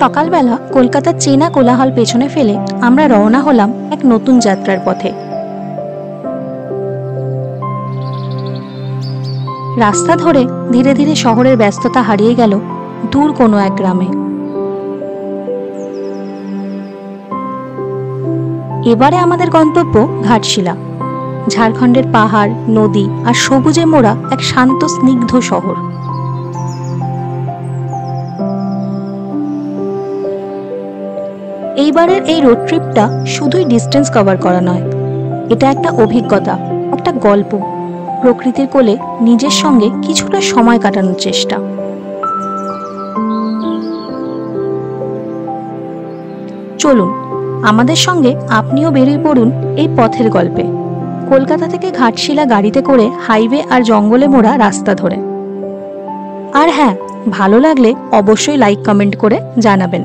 সকালবেলা কলকাতার চেনা কোলাহল পেছনে ফেলে আমরা রওনা হলাম এক নতুন যাত্রার পথে। রাস্তা ধরে ধীরে ধীরে শহরের ব্যস্ততা হারিয়ে গেল দূর কোনো এক গ্রামে। এবারে আমাদের গন্তব্য ঘাটশিলা, ঝাড়খণ্ডের পাহাড়, নদী আর সবুজে মোড়া এক শান্ত স্নিগ্ধ শহর। এইবারের এই রোড ট্রিপটা শুধুই ডিস্টেন্স কভার করা নয়, এটা একটা অভিজ্ঞতা, একটা গল্প, প্রকৃতির কোলে নিজের সঙ্গে কিছুটা সময় কাটানোর চেষ্টা। চলুন আমাদের সঙ্গে আপনিও বেরিয়ে পড়ুন এই পথের গল্পে, কলকাতা থেকে ঘাটশিলা গাড়িতে করে হাইওয়ে আর জঙ্গলে মোড়া রাস্তা ধরে। আর হ্যাঁ, ভালো লাগলে অবশ্যই লাইক কমেন্ট করে জানাবেন,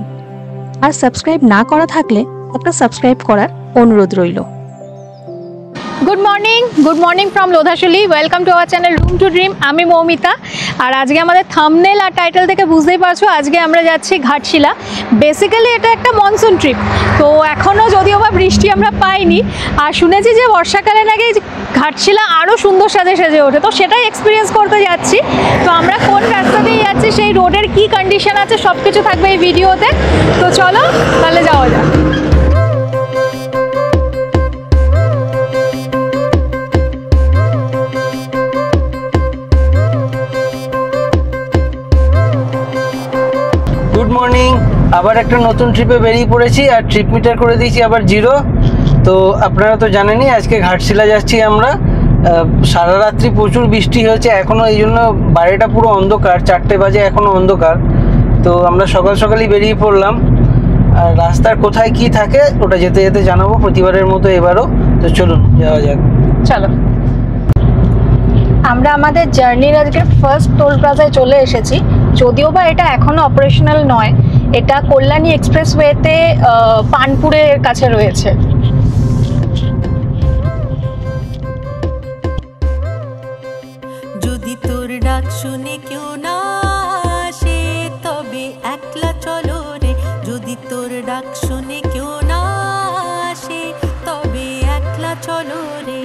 আর সাবস্ক্রাইব না করা থাকলে একটা সাবস্ক্রাইব করার অনুরোধ রইল। Good morning from Lodhashuli. Welcome to our channel room to dream. আমি মৌমিতা। আর আজকে আমাদের থাম্বনেল আর টাইটেল থেকে বুঝতেই পারছো, আজকে আমরা যাচ্ছি ঘাটশিলা। বেসিক্যালি এটা একটা মনসুন ট্রিপ, তো এখনও যদিও বা বৃষ্টি আমরা পাইনি, আর শুনেছি যে বর্ষাকালে নাকি ঘাটশিলা আরও সুন্দর সেজে ওঠে, তো সেটাই এক্সপিরিয়েন্স করতে যাচ্ছি। তো আমরা কোন রাস্তা দিয়ে যাচ্ছি, সেই রোডের কী কন্ডিশন আছে, সব কিছু থাকবে এই ভিডিওতে। তো চলো তাহলে যাওয়া যাক। গুড মর্নিং, আবার একটা নতুন ট্রিপে বেরিয়ে পড়েছি, আর ট্রিপ মিটার করে দিয়েছি আবার 0। তো আপনারা তো জানেনই আজকে ঘাটশিলা যাচ্ছি আমরা। সারা রাত্রি প্রচুর বৃষ্টি হয়েছে এখনও, এই জন্য বাইরেটা পুরো অন্ধকার, 4টে বাজে এখনও অন্ধকার। তো আমরা সকালই বেরিয়ে পড়লাম, আর রাস্তার কোথায় কি থাকে ওটা যেতে যেতে জানাবো প্রতিবারের মতো এবারও। তো চলুন যাওয়া যাক। চলো, আমরা আমাদের জার্নির আজকে ফার্স্ট টোল প্লাজায় চলে এসেছি। যদিও বা এটা এখনও অপারেশনাল নয়, এটা কল্যাণী এক্সপ্রেসওয়েতে পানপুরের কাছে রয়েছে। যদি তোর ডাক শুনে কেউ না আসে তবে একলা চলো রে, যদি তোর ডাক শুনে কেউ না আসে তবে একলা চলো রে,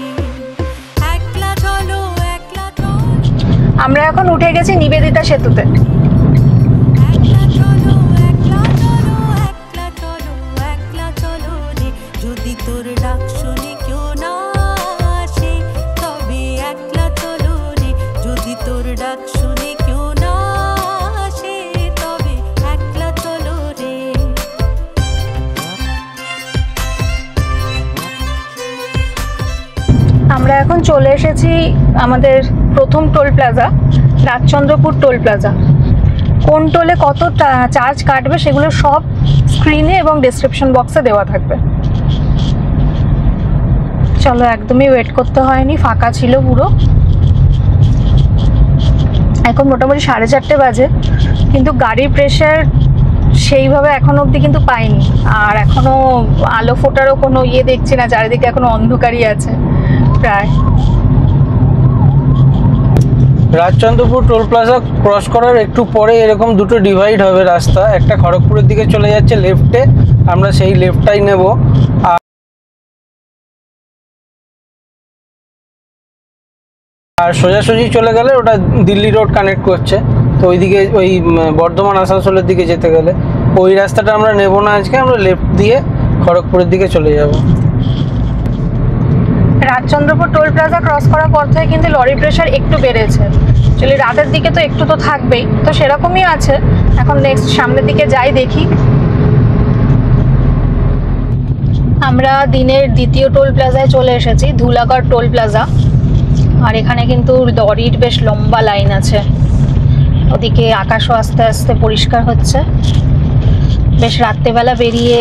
একলা চলো একলা চলো। আমরা এখন উঠে গেছি নিবেদিতা সেতুতে। একলা চলো একলা চলো একলা চলো একলা চলো রে, যদি তোর ডাক শুনে কেউ না আসে তবে একলা চলো রে, যদি তোর ডাক শুনে কেউ না আসে তবে একলা চলো রে। আমরা এখন চলে এসেছি আমাদের প্রথম toll plaza, Rajchandrapur toll plaza. কোন টোলে কত চার্জ কাটবে সেগুলো সব স্ক্রিনে এবং ডেসক্রিপশন বক্সে দেওয়া থাকবে। চলো, একদমই ওয়েট করতে হয়নি, ফাঁকা ছিল পুরো। এখন মোটামুটি 4:30 বাজে, কিন্তু গাড়ির প্রেশার সেইভাবে এখনো অবধি কিন্তু পাইনি। আর এখনো আলো ফোটারও কোনো দেখছি না, চারিদিকে এখনো অন্ধকারই আছে প্রায়। রাজচন্দ্রপুর টোল প্লাজা ক্রস করার একটু পরে এরকম দুটো ডিভাইড হবে রাস্তা, একটা খড়গপুরের দিকে চলে যাচ্ছে লেফটে, আমরা সেই লেফটটাই নেব। আর সোজাসুজি চলে গেলে ওটা দিল্লি রোড কানেক্ট করছে, তো ওইদিকে ওই বর্ধমান আসানসোলের দিকে যেতে গেলে ওই রাস্তাটা আমরা নেব না আজকে, আমরা লেফট দিয়ে খড়গপুরের দিকে চলে যাব। রাজচন্দ্রপুর টোল প্লাজা ক্রস করার পর থেকে কিন্তু লরির প্রেশার একটু বেড়েছে। চলে রাতের দিকে তো একটু তো থাকবেই, তো সেরকমই আছে। এখন নেক্সট সামনের দিকে যাই দেখি। আমরা দিনের দ্বিতীয় টোল প্লাজায় চলে এসেছি, ধুলাগড় টোল প্লাজা। আর এখানে কিন্তু লরির বেশ লম্বা লাইন আছে। ওদিকে আকাশও আস্তে আস্তে পরিষ্কার হচ্ছে। বেশ রাত্রেবেলা বেরিয়ে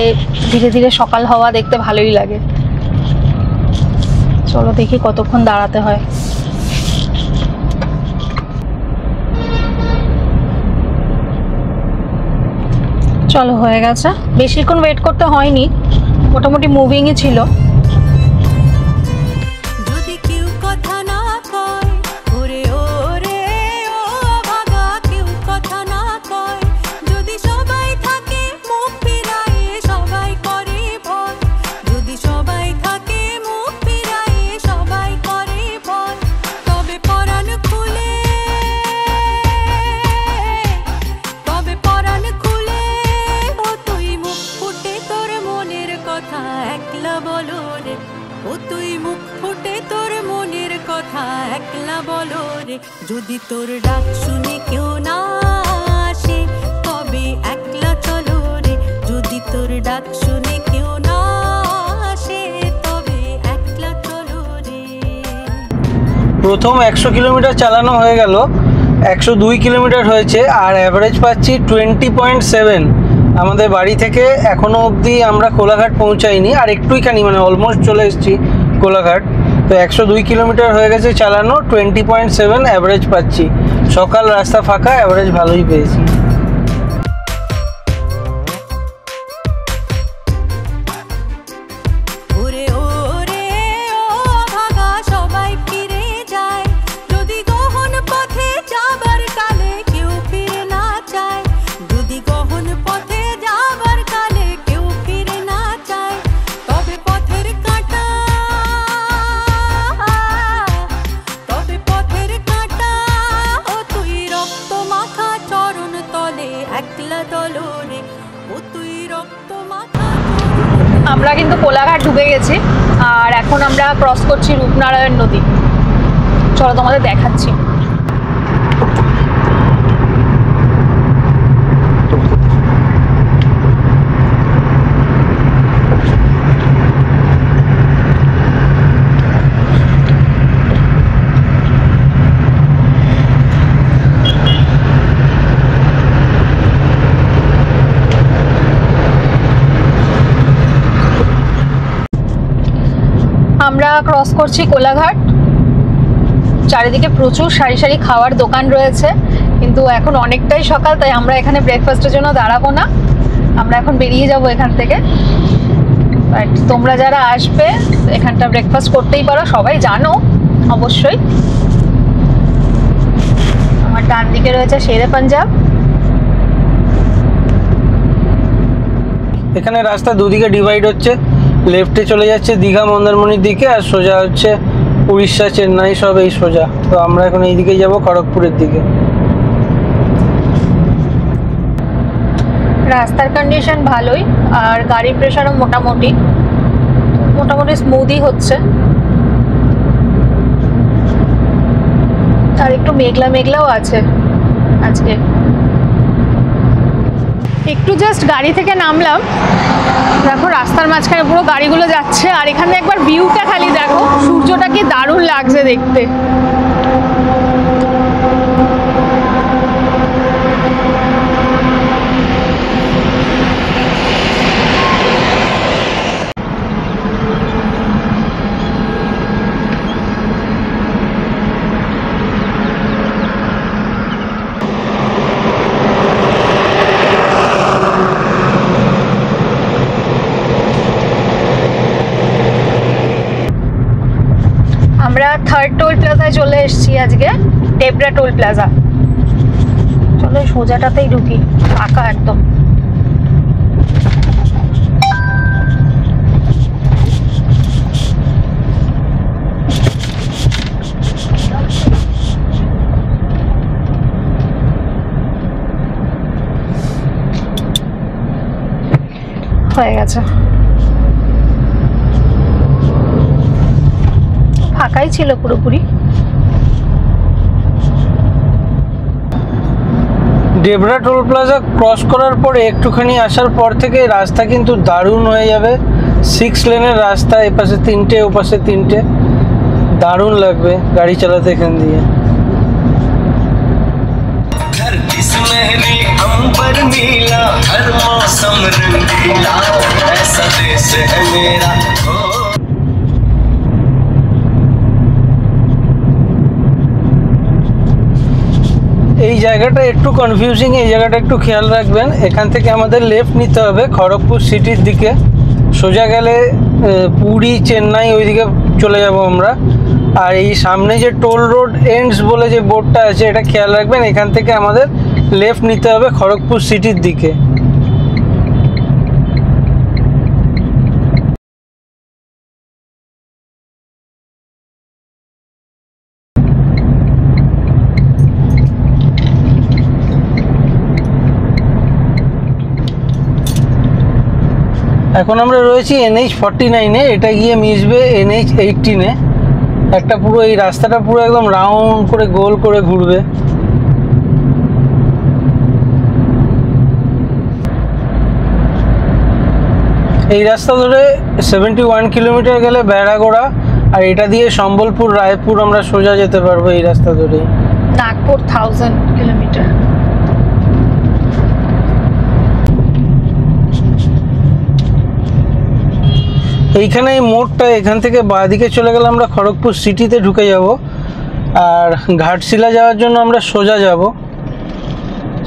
ধীরে ধীরে সকাল হওয়া দেখতে ভালোই লাগে। চলো দেখি কতক্ষণ দাঁড়াতে হয়। চলো, হয়ে গেছে, বেশিক্ষণ ওয়েট করতে হয়নি, মোটামুটি মুভিংই ছিল। যদি কেউ কথা না কয় ওরে ওরে ও ভাগা, কেউ কথা না কয়, যদি সবাই থাকে চলো রে যদি তোর ডাক শুনে কেউ না আসে তবে একলা চলো রে যদি তোর ডাক শুনে কেউ না আসে তবে একলা চলো রে। প্রথম 100 কিলোমিটার চালানো হয়ে গেল, 102 কিলোমিটার হয়েছে আর অ্যাভারেজ পাচ্ছি 20.7। আমাদের বাড়ি থেকে এখনো অবধি আমরা কোলাঘাট পৌঁছাইনি, আর একটুইখানি মানে অলমোস্ট চলে এসেছি কোলাঘাট। তো 102 কিলোমিটার হয়ে গেছে চালানো, 20.7 অ্যাভারেজ পাচ্ছি। সকাল রাস্তা ফাঁকা, অ্যাভারেজ ভালোই পেয়েছি। ওরে ওরে ও ভাগা সবাই ফিরে যায় যদি গহন পথে যাবার কালে কেউ ফিরে না চায় যদি গহন পথে যাবার কালে কেউ ফিরে না চায় তবে পথের কাঁটা ও তুই রক্ত মাখা চরণ তলে একলা চলো রে ও তুই রক্ত মাখা। আমরা কিন্তু কোলাঘাট ঢুকে গেছি আর এখন আমরা ক্রস করছি রূপনারায়ণ নদী। চলো তোমাদের দেখাচ্ছি। আমরা ক্রস করছি কোলাঘাট। চারিদিকে প্রচুর সারি সারি খাওয়ার দোকান রয়েছে, কিন্তু এখন অনেকটাই সকাল, তাই আমরা এখানে ব্রেকফাস্টের জন্য দাঁড়াবো না, আমরা এখন বেরিয়ে যাব এখান থেকে। বাট তোমরা যারা আসবে এখানটা ব্রেকফাস্ট করতেই পারো, সবাই জানো অবশ্যই। আমার ডান দিকে রয়েছে শেরে পাঞ্জাব। এখানে রাস্তা দুদিকে ডিভাইড হচ্ছে, লেফটে চলে যাচ্ছে দীঘা মন্দারমণির দিকে আর সোজা হচ্ছে উড়িষ্যা চেন্নাই সব এই সোজা। তো আমরা এখন এই দিকে যাব খড়গপুরের দিকে। রাস্তার কন্ডিশন ভালোই আর গাড়ির প্রেশারও মোটামুটি স্মুথই হচ্ছে। আর একটু মেঘলা মেঘলাও আছে আজকে। একটু জাস্ট গাড়ি থেকে নামলাম, দেখো রাস্তার মাঝখানে পুরো গাড়িগুলো যাচ্ছে, আর এখানে একবার ভিউটা খালি দেখো, সূর্যটা কি দারুণ লাগছে দেখতে। আমরা থার্ড টোল প্লাজায় চলে এসেছি আজকে, ডেবরা টোল প্লাজা। চলো সোজাটাতেই ঢুকি, ফাঁকা একদম। হয়ে গেছে, ফাঁকাই ছিল পুরোপুরি। ডেবরা টোল প্লাজা ক্রস করার পরে একটুখানি আসার পর থেকে রাস্তা কিন্তু দারুণ হয়ে যাবে। 6 লেনের রাস্তা, এপাশে 3টে ওপাশে 3টে, দারুণ লাগবে গাড়ি চালাতে এখান দিয়ে। এই জায়গাটা একটু কনফিউজিং, এই জায়গাটা একটু খেয়াল রাখবেন। এখান থেকে আমাদের লেফট নিতে হবে খড়গপুর সিটির দিকে, সোজা গেলে পুরী চেন্নাই ওইদিকে চলে যাব আমরা। আর এই সামনে যে টোল রোড এন্ডস বলে যে বোর্ডটা আছে, এটা খেয়াল রাখবেন, এখান থেকে আমাদের লেফট নিতে হবে খড়গপুর সিটির দিকে। এখন আমরা রয়েছি NH49-এ, এটা গিয়ে মিশবে NH18-এ। একটা পুরো এই রাস্তাটা পুরো একদম রাউন্ড করে গোল করে ঘুরবে। এই রাস্তা ধরে 71 কিলোমিটার গেলে বেড়াগোড়া, আর এটা দিয়ে সম্বলপুর রায়পুর আমরা সোজা যেতে পারবো এই রাস্তা ধরেই। নাগপুর 1000 কিলোমিটার। এইখানে এই মোড়টা, এখান থেকে বাঁদিকে চলে গেলে আমরা খড়গপুর সিটিতে ঢুকে যাব, আর ঘাটশিলা যাওয়ার জন্য আমরা সোজা যাব।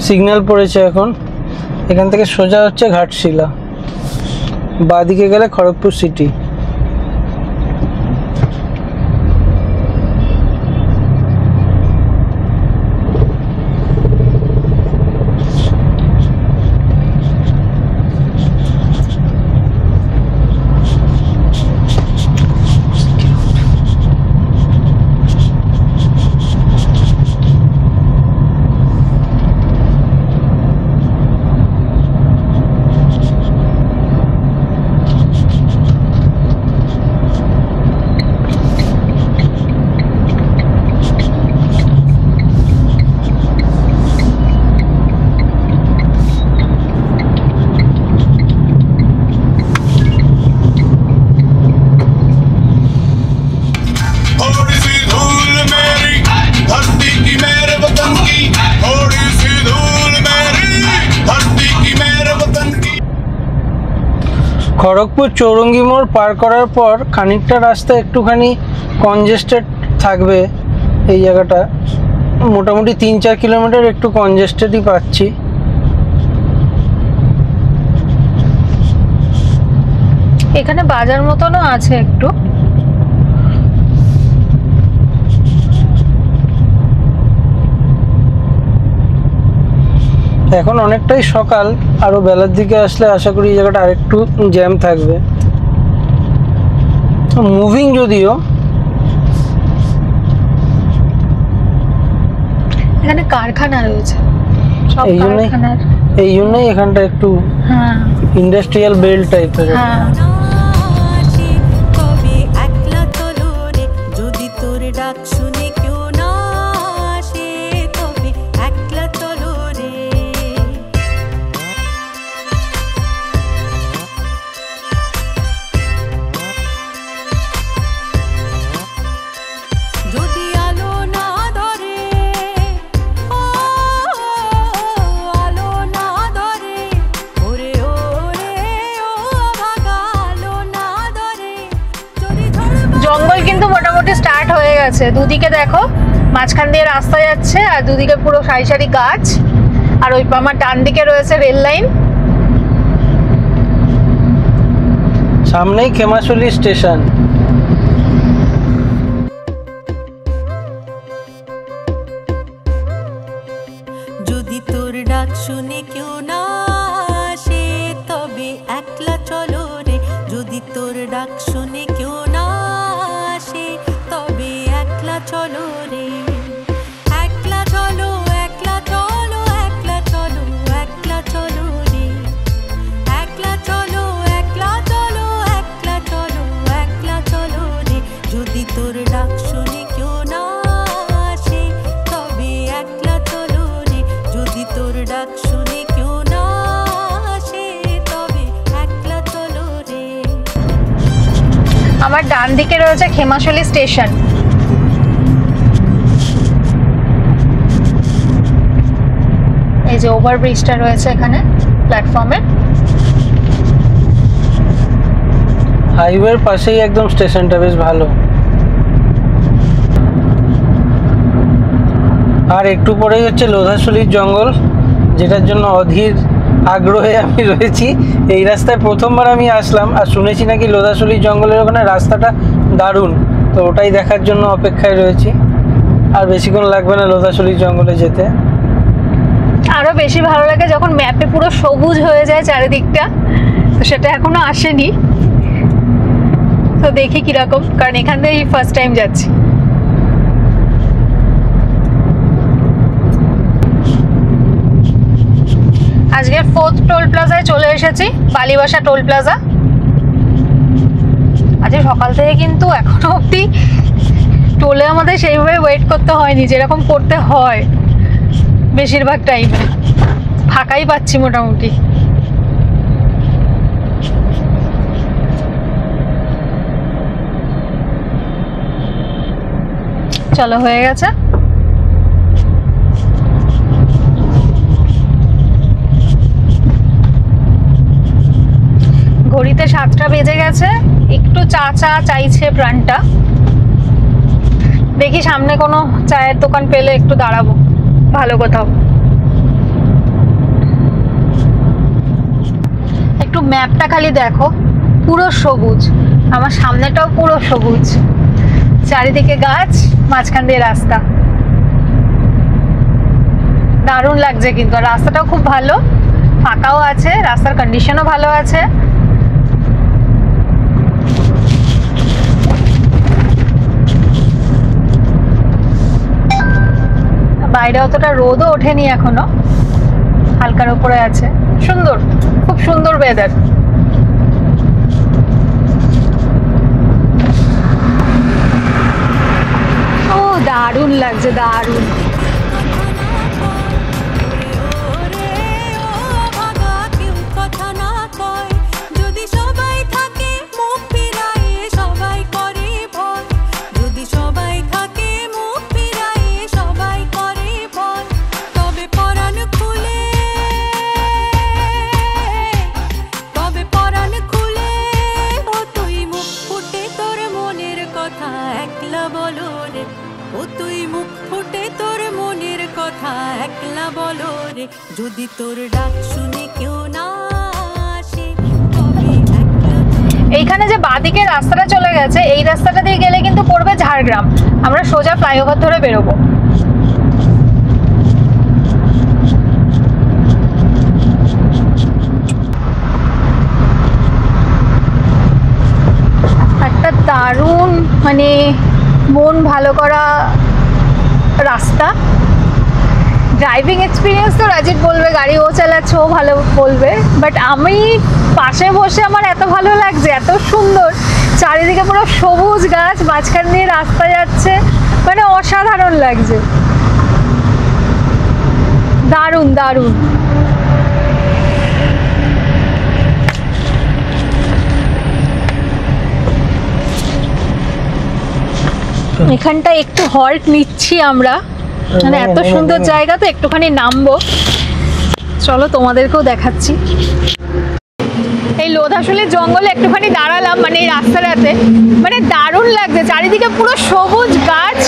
সিগন্যাল পড়েছে এখন, এখান থেকে সোজা হচ্ছে ঘাটশিলা, বাঁদিকে গেলে খড়গপুর সিটি। খড়গপুর চৌরঙ্গি মোড় পার করার পর খানিকটা রাস্তা একটুখানি কনজেস্টেড থাকবে। এই জায়গাটা মোটামুটি 3-4 কিলোমিটার একটু কনজেস্টেডই পাচ্ছি। এখানে বাজার মতনও আছে একটু। এখন অনেকটাই সকাল, আরো বেলার দিকে আসলে আশা করি এই জায়গাটা আরেকটু জ্যাম থাকবে। মুভিং যদিও, এখানে কারখানা রয়েছে, সব এই জন্যই কারখানার। এই জন্যই এখানটা একটু হ্যাঁ ইন্ডাস্ট্রিয়াল বেল্ট টাইপের। হ্যাঁ। আসে তবে একলা চলো রে, যদি তোর ডাক শুনে কেউ না আসে, তবে একলা চলো রে। যদি আলো না ধরে, ও আলো না ধরে, ওরে ওরে ও ভাগা আলো না ধরে, যদি জঙ্গল কিন্তু মোটামুটি স্টার্ট হয়ে গেছে। দুদিকে দেখো, মাঝখান দিয়ে রাস্তা যাচ্ছে আর দুদিকে পুরো সারি সারি গাছ, আর ওই আমার ডান দিকে রয়েছে রেল লাইন। সামনেই খেমাশুলি স্টেশন। যদি তোর ডাক শুনে কেউ না আসে, তবে একলা চলো রে, যদি তোর ডাক শুনে কেউ না আসে, তবে একলা চলো রে। একলা চলো, একলা চলো, একলা চলো, একলা চলো রে। একলা চলো, একলা চলো, একলা চলো, একলা চলো রে, যদি তোর ডাক শুনে কেউ না আসে, তবে একলা চলো রে, যদি তোর ডাক শুনে কেউ না আসে, তবে একলা চলো রে। আমার ডান দিকে রয়েছে খেমাশুলি স্টেশন। এই যে ওভারব্রিজটা রয়েছে এখানে প্ল্যাটফর্মে। হাইওয়ের পাশেই একদম স্টেশনটা, বেশ ভালো। আর একটু পরেই হচ্ছে লোধাশুলির জঙ্গল, যেটার জন্য অধীর আগ্রহে আমি রয়েছি। এই রাস্তায় প্রথমবার আমি আসলাম, আর শুনেছি নাকি লোধাশুলির জঙ্গলের ওখানে রাস্তাটা দারুণ, তো ওটাই দেখার জন্য অপেক্ষায় রয়েছি। আর বেশিক্ষণ লাগবে না লোধাশুলির জঙ্গলে যেতে। আরো বেশি ভালো লাগে যখন ম্যাপে পুরো সবুজ হয়ে যায় চারিদিকটা, তো সেটা এখনো আসেনি। তো দেখি কিরকম, কারণ এখান থেকে ফার্স্ট টাইম যাচ্ছি। আজকে 4th টোল প্লাজায় চলে এসেছি, বালিবাসা টোল প্লাজা। আজকে সকাল থেকে কিন্তু এখনো অবধি টোলে আমাদের সেইভাবে ওয়েট করতে হয়নি যেরকম করতে হয় বেশিরভাগ টাইমে, ফাঁকাই পাচ্ছি মোটামুটি। চলো হয়ে গেছে। ঘড়িতে 7টা বেজে গেছে, একটু চা চাইছে প্রাণটা। দেখি সামনে কোনো চায়ের দোকান পেলে একটু দাঁড়াবো ভালো কোথাও। একটু ম্যাপটা খালি দেখো, পুরো সবুজ, আমার সামনেটাও পুরো সবুজ, চারিদিকে গাছ, মাঝখান দিয়ে রাস্তা। দারুণ লাগছে কিন্তু, আর রাস্তাটাও খুব ভালো, ফাঁকাও আছে, রাস্তার কন্ডিশনও ভালো আছে। বাইরে অতটা রোদও ওঠেনি এখনো, হালকার উপরে আছে। সুন্দর, খুব সুন্দর ওয়েদার। ও দারুণ লাগছে, দারুণ। যদি তোর ডাক শুনে কেউ না আসে। এইখানে যে বাঁদিকে রাস্তাটা চলে গেছে, এই রাস্তাটা দিয়ে গেলে কিন্তু পড়বে ঝাড়গ্রাম। আমরা সোজা ফ্লাইওভার ধরে বেরোবো। একটা দারুণ মানে মন ভালো করা রাস্তা। ড্রাইভিং এক্সপিরিয়েন্স তো রাজিব বলবে, গাড়ি ও চালাচ্ছে, ও ভালো বলবে, বাট আমি পাশে বসে আমার এত ভালো লাগছে, এত সুন্দর, চারিদিকে পুরো সবুজ গাছ, মাঝখান দিয়ে রাস্তা যাচ্ছে, মানে অসাধারণ লাগছে, দারুণ দারুণ। এখানটা একটু হল্ট নিচ্ছি আমরা, মানে এত সুন্দর জায়গা তো একটুখানি নামবো। চলো তোমাদেরকেও দেখাচ্ছি। এই লোধাশুলির জঙ্গলে একটুখানি দাঁড়ালাম, মানে এই রাস্তাটাতে, মানে দারুণ লাগছে, চারিদিকে পুরো সবুজ গাছ,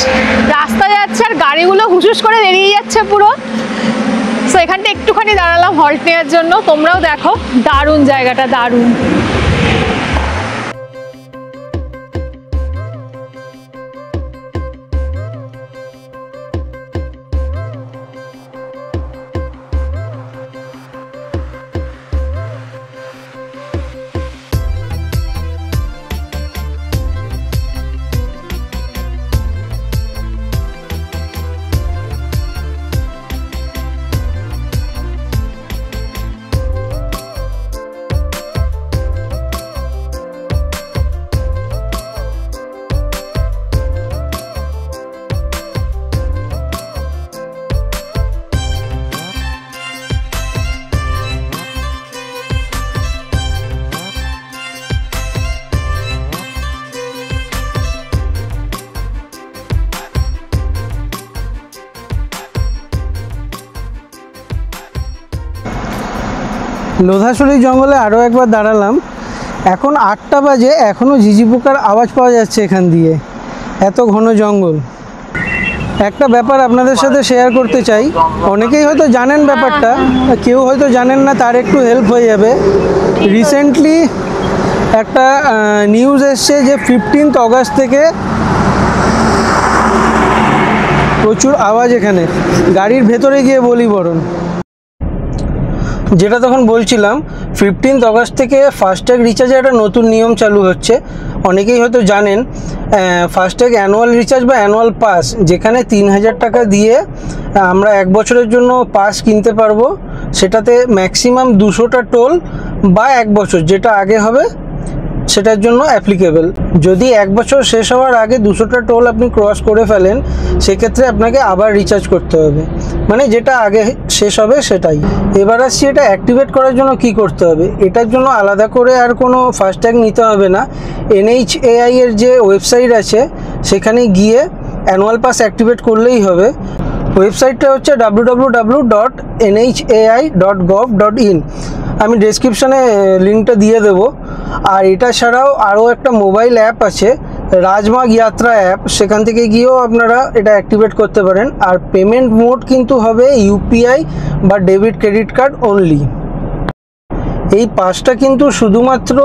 রাস্তা যাচ্ছে আর গাড়িগুলো হুসুস করে বেরিয়ে যাচ্ছে পুরো। তো এখানটা একটুখানি দাঁড়ালাম হল্ট নেওয়ার জন্য। তোমরাও দেখো, দারুণ জায়গাটা, দারুণ। লোধাশুলি জঙ্গলে আরও একবার দাঁড়ালাম। এখন 8টা বাজে, এখনও ঝিঝি পোকার আওয়াজ পাওয়া যাচ্ছে এখান দিয়ে, এত ঘন জঙ্গল। একটা ব্যাপার আপনাদের সাথে শেয়ার করতে চাই, অনেকেই হয়তো জানেন ব্যাপারটা, কেউ হয়তো জানেন না, তার একটু হেল্প হয়ে যাবে। রিসেন্টলি একটা নিউজ এসছে যে 15 অগাস্ট থেকে প্রচুর আওয়াজ এখানে, গাড়ির ভেতরে গিয়ে বলি বরণ। যেটা তখন বলছিলাম, 15 অগাস্ট থেকে ফাস্ট্যাগ রিচার্জে একটা নতুন নিয়ম চালু হচ্ছে। অনেকেই হয়তো জানেন, ফাস্ট্যাগ অ্যানুয়াল রিচার্জ বা অ্যানুয়াল পাস, যেখানে 3000 টাকা দিয়ে আমরা 1 বছরের জন্য পাস কিনতে পারবো। সেটাতে ম্যাক্সিমাম 200টা টোল বা 1 বছর, যেটা আগে হবে সেটার জন্য অ্যাপ্লিকেবল। যদি 1 বছর শেষ হওয়ার আগে 200টা টোল আপনি ক্রস করে ফেলেন, সেক্ষেত্রে আপনাকে আবার রিচার্জ করতে হবে, মানে যেটা আগে শেষ হবে সেটাই। এবার আসছি এটা অ্যাক্টিভেট করার জন্য কি করতে হবে। এটার জন্য আলাদা করে আর কোনো ফাস্ট্যাগ নিতে হবে না। NHAI এর যে ওয়েবসাইট আছে সেখানে গিয়ে অ্যানুয়াল পাস অ্যাক্টিভেট করলেই হবে। ওয়েবসাইটটা হচ্ছে www.nhai.gov.in। আমি ডেসক্রিপশানে লিঙ্কটা দিয়ে দেবো। আর এটা ছাড়াও আরও একটা মোবাইল অ্যাপ আছে, রাজমার্গ যাত্রা অ্যাপ, সেখান থেকে গিয়েও আপনারা এটা অ্যাক্টিভেট করতে পারেন। আর পেমেন্ট মোড কিন্তু হবে UPI বা ডেবিট ক্রেডিট কার্ড অনলি। এই পাসটা কিন্তু শুধুমাত্র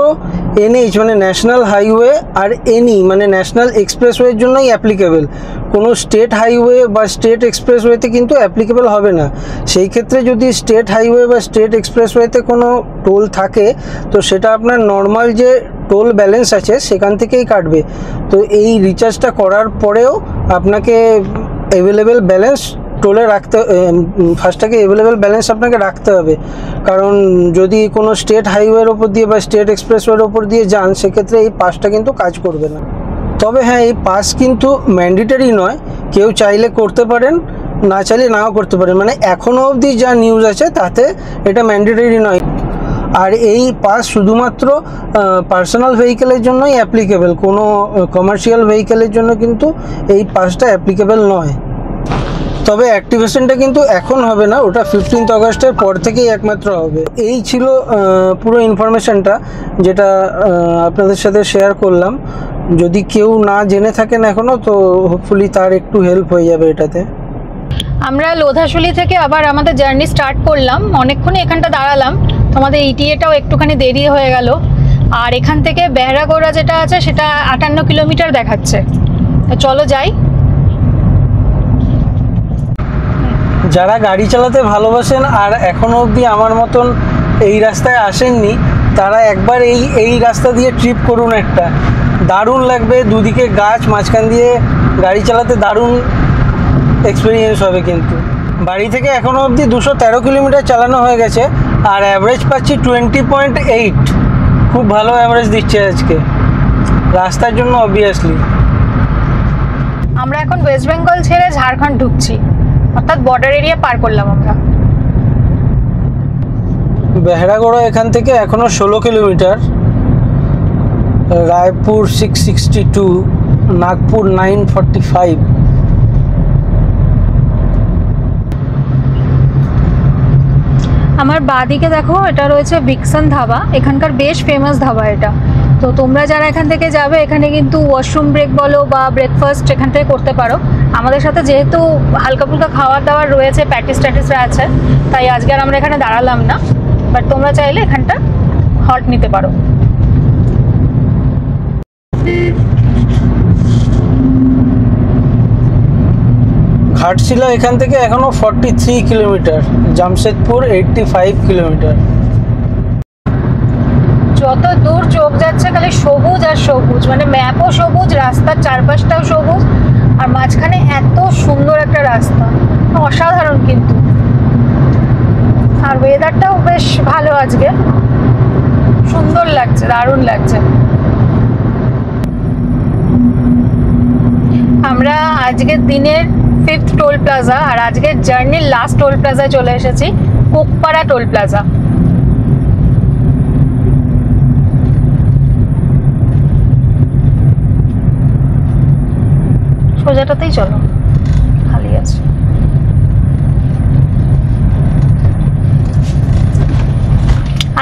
NH মানে ন্যাশনাল হাইওয়ে আর NE মানে ন্যাশনাল এক্সপ্রেসওয়ের জন্যই অ্যাপ্লিকেবল। কোনো স্টেট হাইওয়ে বা স্টেট এক্সপ্রেসওয়েতে কিন্তু অ্যাপ্লিকেবল হবে না। সেই ক্ষেত্রে যদি স্টেট হাইওয়ে বা স্টেট এক্সপ্রেসওয়েতে কোনো টোল থাকে, তো সেটা আপনার নর্মাল যে টোল ব্যালেন্স আছে সেখান থেকেই কাটবে। তো এই রিচার্জটা করার পরেও আপনাকে অ্যাভেলেবেল ব্যালেন্স টোলে রাখতে, ফার্স্টটাকে অ্যাভেলেবেল ব্যালেন্স আপনাকে রাখতে হবে। কারণ যদি কোনো স্টেট হাইওয়ের ওপর দিয়ে বা স্টেট এক্সপ্রেসওয়ের ওপর দিয়ে যান, সেক্ষেত্রে এই পাসটা কিন্তু কাজ করবে না। তবে হ্যাঁ, এই পাস কিন্তু ম্যান্ডেটরি নয়, কেউ চাইলে করতে পারেন, না চাইলে নাও করতে পারেন। মানে এখনও অবধি যা নিউজ আছে তাতে এটা ম্যান্ডেটরি নয়। আর এই পাস শুধুমাত্র পার্সোনাল ভেহিকেলের জন্যই অ্যাপ্লিকেবল, কোনো কমার্শিয়াল ভেহিকেলের জন্য কিন্তু এই পাসটা অ্যাপ্লিকেবল নয়। তবে অ্যাক্টিভেশনটা কিন্তু এখন হবে না, ওটা 15 আগস্টের পর থেকেই একমাত্র হবে। এই ছিল পুরো ইনফরমেশনটা যেটা আপনাদের সাথে শেয়ার করলাম। যদি কেউ না জেনে থাকেন এখনও, তো হোপফুলি তার একটু হেল্প হয়ে যাবে এটাতে। আমরা লোধাশুলি থেকে আবার আমাদের জার্নি স্টার্ট করলাম। অনেকক্ষণই এখানটা দাঁড়ালাম, তোমাদের ETA-টাও একটুখানি দেরি হয়ে গেল। আর এখান থেকে বেহরাগোড়া যেটা আছে সেটা 58 কিলোমিটার দেখাচ্ছে। তো চলো যাই। যারা গাড়ি চালাতে ভালোবাসেন আর এখনও অবধি আমার মতন এই রাস্তায় আসেননি, তারা একবার এই রাস্তা দিয়ে ট্রিপ করুন। একটা দারুণ লাগবে, দুদিকে গাছ, মাঝখান দিয়ে গাড়ি চালাতে দারুণ এক্সপিরিয়েন্স হবে। কিন্তু বাড়ি থেকে এখনও অবধি 213 কিলোমিটার চালানো হয়ে গেছে, আর অ্যাভারেজ পাচ্ছি 20.8। খুব ভালো অ্যাভারেজ দিচ্ছে আজকে রাস্তার জন্য অবভিয়াসলি। আমরা এখন ওয়েস্ট বেঙ্গল ছেড়ে ঝাড়খণ্ড ঢুকছি, অর্থাৎ বর্ডার এরিয়া পার করলাম আমরা। বেহরাগোড়া এখান থেকে এখনও 16 কিলোমিটার, রায়পুর 662, নাগপুর 945। আমার বাঁদিকে দেখো, এটা রয়েছে ভিক্সন ধাবা, এখানকার বেশ ফেমাস ধাবা এটা। তো তোমরা যারা এখান থেকে যাবে, এখানে কিন্তু ওয়াশরুম ব্রেক বলো বা ব্রেকফাস্ট এখান থেকে করতে পারো। আমাদের সাথে যেহেতু হালকা ফুলকা খাওয়ার দাওয়ার রয়েছে, প্যাটিস ট্যাটিসরা আছে, তাই আজকে আর আমরা এখানে দাঁড়ালাম না। বাট তোমরা চাইলে এখানটা হল্ট নিতে পারো। ঘাটশিলা এখান থেকে এখনো 43 কিলোমিটার, জামশেদপুর 85 কিলোমিটার। যত দূর চোখ যাচ্ছে খালি সবুজ আর সবুজ, মানে ম্যাপও সবুজ, রাস্তার চারপাশটাও সবুজ, আর মাঝখানে এত সুন্দর একটা রাস্তা, অসাধারণ কিন্তু। আর ওয়েদারটাও বেশ ভালো আজকে, সুন্দর লাগছে, দারুণ লাগছে। আমরা আজকের দিনের 5th টোল প্লাজা আর আজকের জার্নির লাস্ট টোল প্লাজায় চলে এসেছি, কোকপাড়া টোল প্লাজা। সোজাটাতেই চলো, খালি আছে।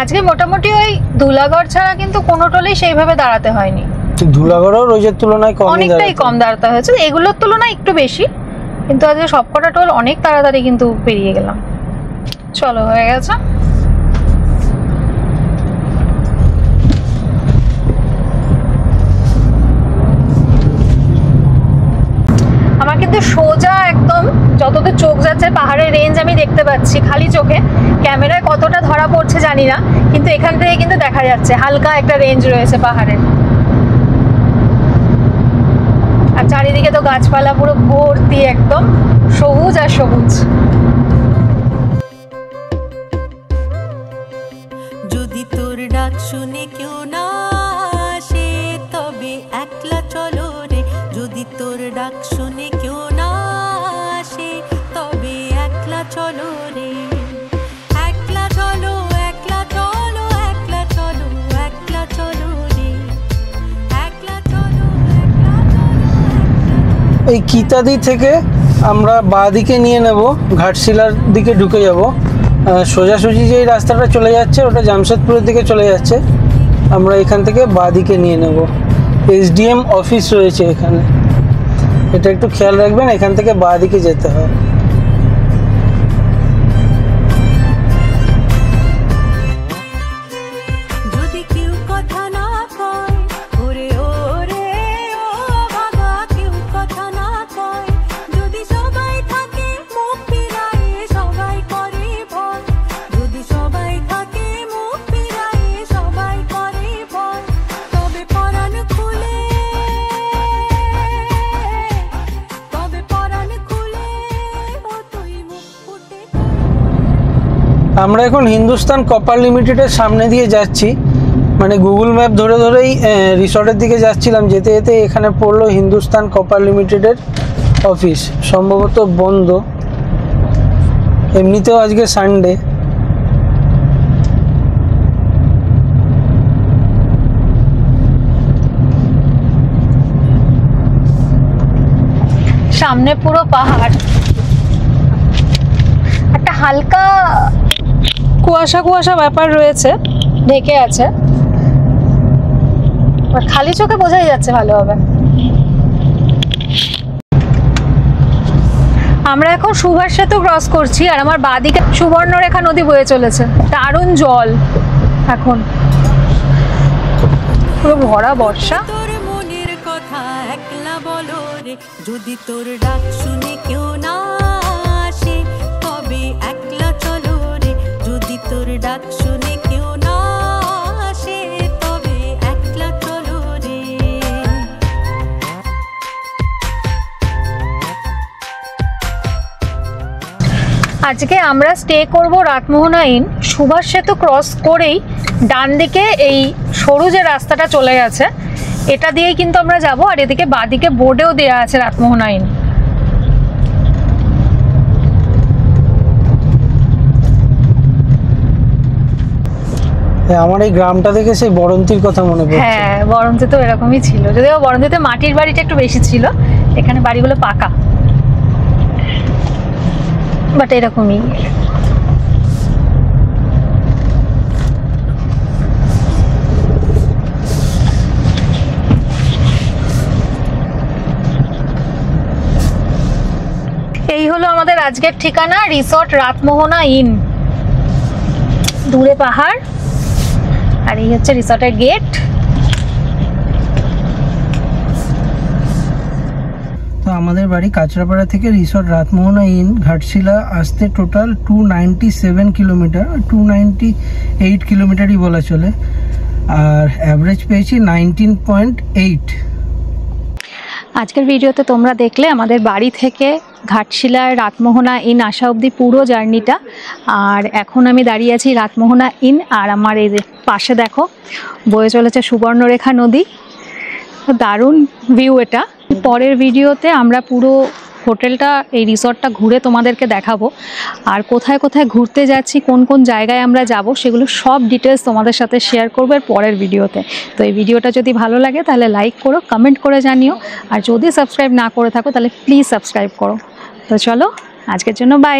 আজকে মোটামুটি ওই ধুলাগড় ছাড়া কিন্তু কোনো টোলেই সেইভাবে দাঁড়াতে হয়নি। ধুলাগড়ও রোজের তুলনায় অনেকটাই কম দাঁড়াতে হয়েছে, এগুলোর তুলনায় একটু বেশি, কিন্তু আজকে সবকটা টোল অনেক তাড়াতাড়ি কিন্তু পেরিয়ে গেলাম। চলো, হয়ে গেছে। আমার কিন্তু সোজা একদম যতদূর চোখ যাচ্ছে পাহাড়ের রেঞ্জ আমি দেখতে পাচ্ছি খালি চোখে। ক্যামেরায় কতটা ধরা পড়ছে জানি না, কিন্তু এখান থেকে কিন্তু দেখা যাচ্ছে হালকা একটা রেঞ্জ রয়েছে পাহাড়ের। আর চারিদিকে তো গাছপালা পুরো ভর্তি, একদম সবুজ আর সবুজ। যদি তোর ডাক শুনে কেউ না এই কিতাদি থেকে আমরা বাঁ দিকে নিয়ে নেব, ঘাটশিলার দিকে ঢুকে যাব। সোজাসুজি যেই রাস্তাটা চলে যাচ্ছে ওটা জামশেদপুরের দিকে চলে যাচ্ছে, আমরা এখান থেকে বাঁ দিকে নিয়ে নেব। এসডিএম অফিস রয়েছে এখানে, এটা একটু খেয়াল রাখবেন, এখান থেকে বাঁ দিকে যেতে হয়। যদি কেউ কথা না কয় ওরে ওরে ও বাবা, কেউ কথা না কয়, যদি সবাই থাকে মুখ ফিরায়ে সবাই করে ভয়, যদি সবাই থাকে মুখ ফিরায়ে সবাই করে ভয়, তবে পরাণ খুলে, তবে পরাণ খুলে ও তুই মুখ ফুটে। আমরা এখন হিন্দুস্তান কপার লিমিটেডের সামনে দিয়ে যাচ্ছি, মানে গুগল ম্যাপ ধরে ধরেই রিসর্টের দিকে যাচ্ছিলাম, যেতে যেতে এখানে পড়লো হিন্দুস্তান কপার লিমিটেডের অফিস, সম্ভবত বন্ধ, এমনিতেও আজকে সানডে। সামনে পুরো পাহাড়, একটা হালকা কুয়াশা কুয়াশা ব্যাপার রয়েছে, ঢেকে আছে, খালি চোখে বোঝাই যাচ্ছে ভালোভাবে। আমরা এখন সুভাষ সেতু ক্রস করছি, আর আমার বাঁদিকে সুবর্ণরেখা নদী বয়ে চলেছে, দারুণ জল, এখন পুরো ভরা বর্ষা। তোর মনের কথা একলা বলো রে, যদি তোর ডাক শুনে কেউ না আসে, তবে একলা চলো রে, যদি তোর ডাক শুনে কেউ না আসে, তবে একলা চলো রে। আজকে আমরা স্টে করব রাতমোহনা ইন। সুভাষ সেতু ক্রস করেই ডান দিকে এই সরু যে রাস্তাটা চলে গেছে, এটা দিয়েই কিন্তু আমরা যাব, আর এদিকে বাঁদিকে বোর্ডেও দেওয়া আছে রাতমোহনা ইন। আমার এই গ্রামটা দেখে সেই বরন্তির কথা মনে পড়ছে। হ্যাঁ, বরন্তি তো এরকমই ছিল, যদিও বরন্তিতে মাটির বাড়িটা একটু বেশি ছিল, এখানে বাড়িগুলো পাকা, বাট এরকমই। এই হলো আমাদের আজকের ঠিকানা, রিসর্ট রাতমোহনা ইন। দূরে পাহাড়, আর এই হচ্ছে রিসর্টের গেট। তো আমাদের বাড়ি কাঁচরাপাড়া থেকে রিসর্ট রাতমোহনা ইন ঘাটশিলা আসতে টোটাল 297 কিলোমিটার, 298 কিলোমিটারই বলা চলে, আর অ্যাভারেজ পেয়েছি 19.8। আজকের ভিডিওতে তোমরা দেখলে আমাদের বাড়ি থেকে ঘাটশিলার রাতমোহনা ইন আসা অবধি পুরো জার্নিটা, আর এখন আমি দাঁড়িয়ে আছি রাতমোহনা ইন, আর আমার এই যে পাশে দেখো বয়ে চলেছে সুবর্ণরেখা নদী, দারুণ ভিউ এটা। পরের ভিডিওতে আমরা পুরো হোটেলটা, এই রিসর্টটা ঘুরে তোমাদেরকে দেখাবো, আর কোথায় কোথায় ঘুরতে যাচ্ছি, কোন কোন জায়গায় আমরা যাব, সেগুলো সব ডিটেলস তোমাদের সাথে শেয়ার করবো পরের ভিডিওতে। তো এই ভিডিওটা যদি ভালো লাগে তাহলে লাইক করো, কমেন্ট করে জানিও, আর যদি সাবস্ক্রাইব না করে থাকো তাহলে প্লিজ সাবস্ক্রাইব করো। তো চলো, আজকের জন্য বাই।